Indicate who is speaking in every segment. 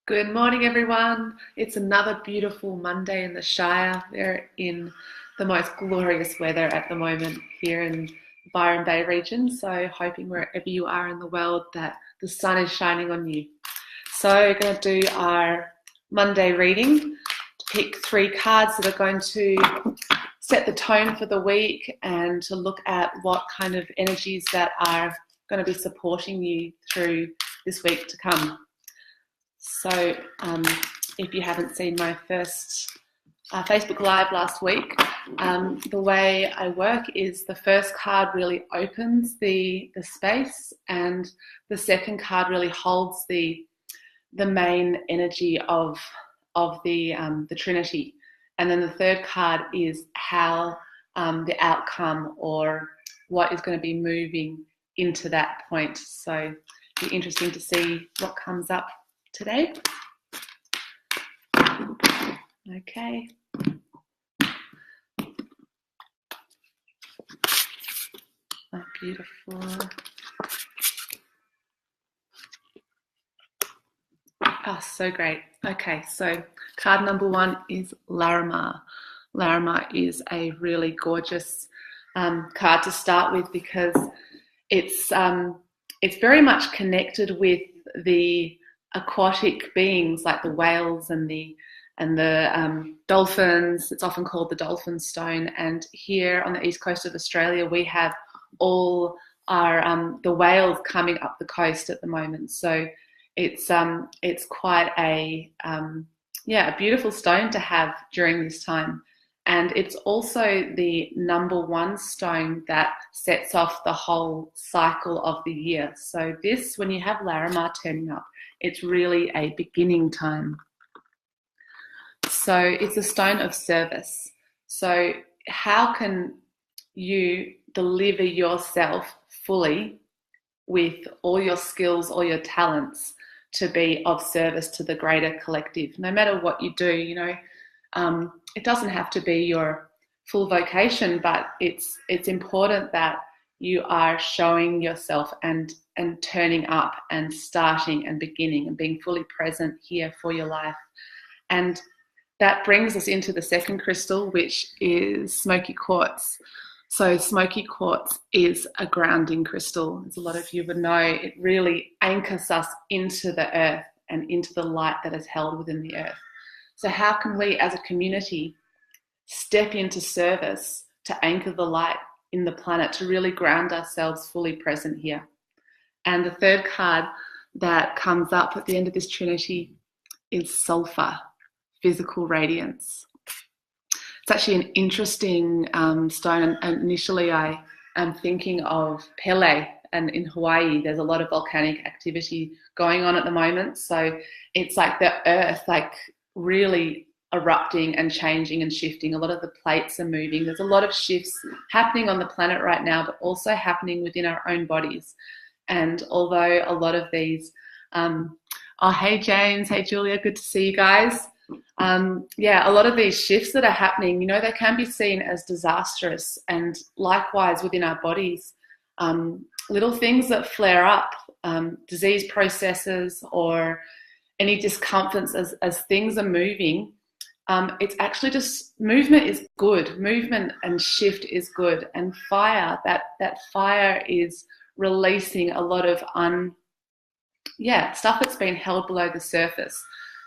Speaker 1: Good morning, everyone. It's another beautiful Monday in the Shire. We're in the most glorious weather at the moment here in Byron Bay region. So, hoping wherever you are in the world that the sun is shining on you. So, we're going to do our Monday reading to pick three cards that are going to set the tone for the week and to look at what kind of energies that are going to be supporting you through this week to come. So if you haven't seen my first Facebook Live last week, the way I work is the first card really opens the space, and the second card really holds the main energy of the Trinity, and then the third card is how the outcome or what is going to be moving into that point. So it'll be interesting to see what comes up today. Okay. Oh, beautiful. Oh, so great. Okay, so card number one is Larimar. Larimar is a really gorgeous card to start with because it's very much connected with the aquatic beings like the whales and the dolphins. It's often called the dolphin stone, and here on the east coast of Australia we have all our the whales coming up the coast at the moment. So it's quite a beautiful stone to have during this time, and it's also the number one stone that sets off the whole cycle of the year. So this, when you have Larimar turning up, it's really a beginning time. So it's a stone of service. So how can you deliver yourself fully with all your skills, all your talents to be of service to the greater collective? No matter what you do, it doesn't have to be your full vocation, but it's important that you are showing yourself and turning up and starting and beginning and being fully present here for your life. And that brings us into the second crystal, which is Smoky Quartz. So Smoky Quartz is a grounding crystal. As a lot of you would know, it really anchors us into the earth and into the light that is held within the earth. So how can we as a community step into service to anchor the light in the planet, to really ground ourselves fully present here? And the third card that comes up at the end of this Trinity is Sulphur, physical radiance. It's actually an interesting stone, and initially I am thinking of Pele, and in Hawaii there's a lot of volcanic activity going on at the moment. So it's like the earth really erupting and changing and shifting. A lot of the plates are moving. There's a lot of shifts happening on the planet right now, but also happening within our own bodies. And although a lot of these, hey James, hey Julia, good to see you guys. A lot of these shifts that are happening, they can be seen as disastrous, and likewise within our bodies, little things that flare up, disease processes or any discomforts as things are moving. It's actually just movement is good. Movement and shift is good. And fire, that fire is releasing a lot of stuff that's been held below the surface.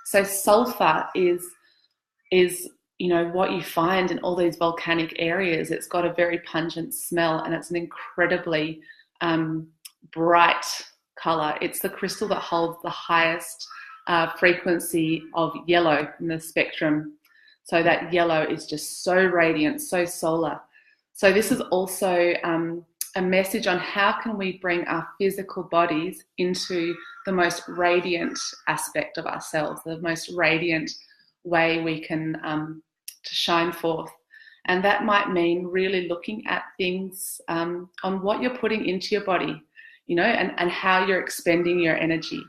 Speaker 1: So sulfur is what you find in all these volcanic areas. It's got a very pungent smell, and it's an incredibly bright color. It's the crystal that holds the highest frequency of yellow in the spectrum. So that yellow is just so radiant, so solar. So this is also a message on how can we bring our physical bodies into the most radiant aspect of ourselves, the most radiant way we can to shine forth. And that might mean really looking at things on what you're putting into your body, and how you're expending your energy.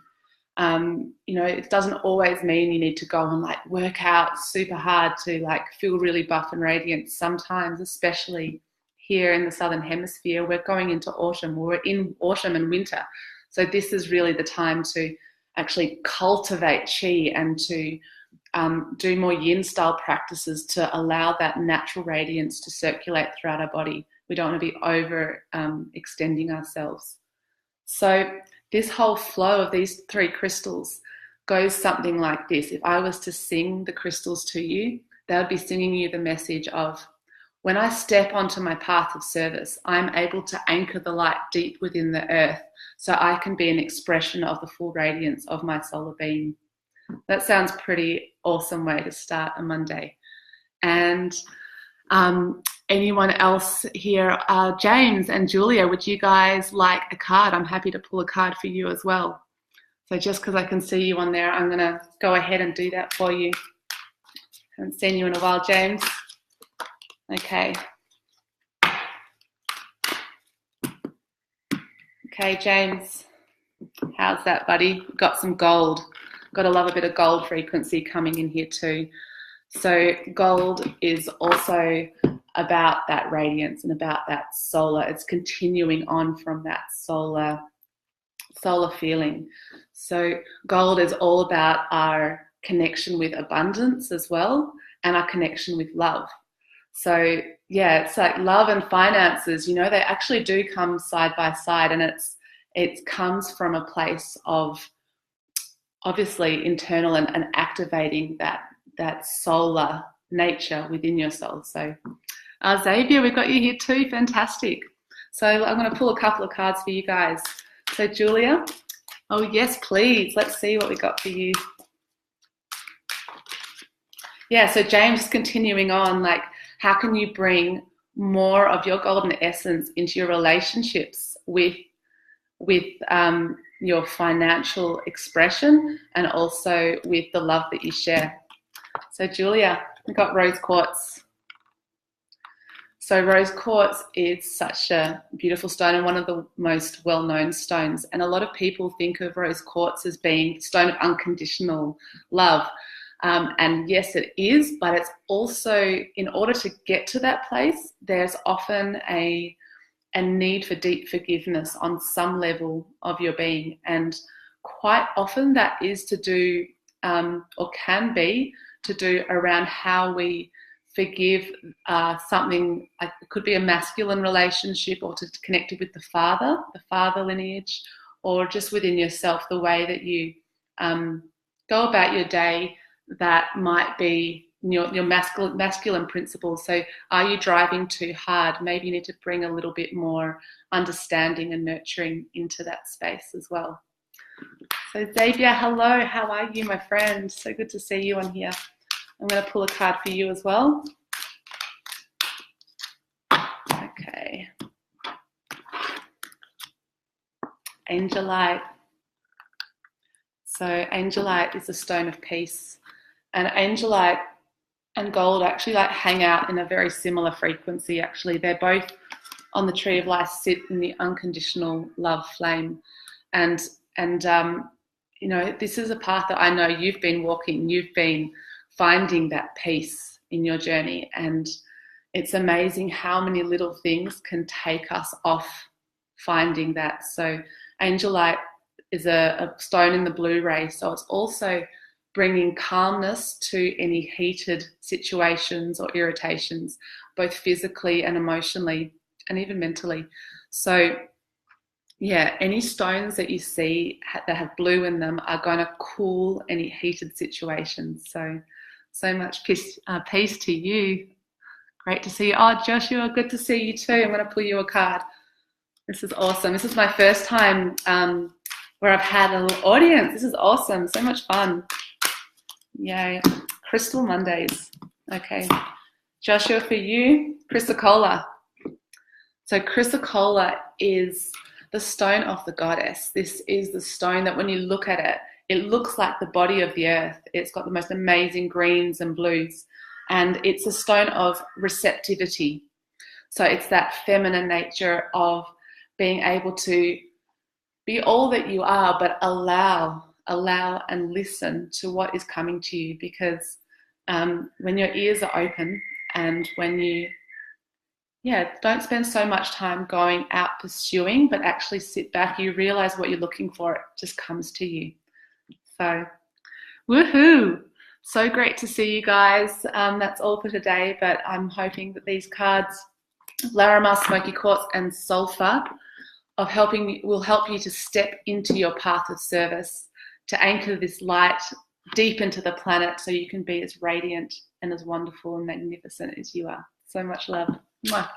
Speaker 1: It doesn't always mean you need to go and work out super hard to feel really buff and radiant. Sometimes, especially here in the Southern Hemisphere, we're going into autumn. We're in autumn and winter. So this is really the time to actually cultivate chi and to do more yin style practices to allow that natural radiance to circulate throughout our body. We don't want to be over extending ourselves. So this whole flow of these 3 crystals goes something like this. If I was to sing the crystals to you, they would be singing you the message of, when I step onto my path of service, I'm able to anchor the light deep within the earth so I can be an expression of the full radiance of my solar being. That sounds pretty awesome way to start a Monday. And anyone else here? James and Julia, would you guys like a card? I'm happy to pull a card for you as well. So just because I can see you on there, I'm going to go ahead and do that for you. Haven't seen you in a while, James. Okay. Okay, James. How's that, buddy? Got some gold. Got to love a bit of gold frequency coming in here too. So gold is also about that radiance and about that solar. It's continuing on from that solar feeling. So gold is all about our connection with abundance as well, and our connection with love. So yeah, it's like love and finances, you know, they actually do come side by side, and it comes from a place of obviously internal and activating that solar nature within yourself. So Xavier, we've got you here too. Fantastic. So I'm going to pull a couple of cards for you guys. So Julia, oh yes, please. Let's see what we got for you. Yeah, so James is continuing on, like, how can you bring more of your golden essence into your relationships with your financial expression and also with the love that you share? So Julia, we've got rose quartz. So rose quartz is such a beautiful stone and one of the most well-known stones. And a lot of people think of rose quartz as being the stone of unconditional love. And yes, it is, but it's also, in order to get to that place, there's often a need for deep forgiveness on some level of your being. And quite often that is to do, or can be, to do around how we forgive something, like it could be a masculine relationship, or to connect it with the father lineage, or just within yourself, the way that you go about your day that might be your masculine principles. So are you driving too hard? Maybe you need to bring a little bit more understanding and nurturing into that space as well. So Xavier, hello, how are you, my friend? So good to see you on here. I'm going to pull a card for you as well. Okay. Angelite. So angelite is a stone of peace. And angelite and gold actually like hang out in a very similar frequency, actually. They're both on the tree of life, sit in the unconditional love flame. And you know, this is a path that I know you've been walking, you've been finding that peace in your journey. And it's amazing how many little things can take us off finding that. So angelite is a stone in the blue ray. So it's also bringing calmness to any heated situations or irritations, both physically and emotionally and even mentally. So yeah, any stones that you see that have blue in them are going to cool any heated situations. So much peace to you. Great to see you. Oh, Joshua, good to see you too. I'm going to pull you a card. This is awesome. This is my first time where I've had an audience. This is awesome. So much fun. Yay. Crystal Mondays. Okay. Joshua, for you, chrysocolla. So chrysocolla is the stone of the goddess. This is the stone that when you look at it, it looks like the body of the earth. It's got the most amazing greens and blues. And it's a stone of receptivity. So it's that feminine nature of being able to be all that you are, but allow and listen to what is coming to you. Because when your ears are open and when you don't spend so much time going out pursuing, but actually sit back, you realize what you're looking for, it just comes to you. So, woohoo! So great to see you guys. That's all for today, but I'm hoping that these cards, Larimar, Smoky, Quartz, and Sulphur, will help you to step into your path of service, to anchor this light deep into the planet so you can be as radiant and as wonderful and magnificent as you are. So much love. Mwah.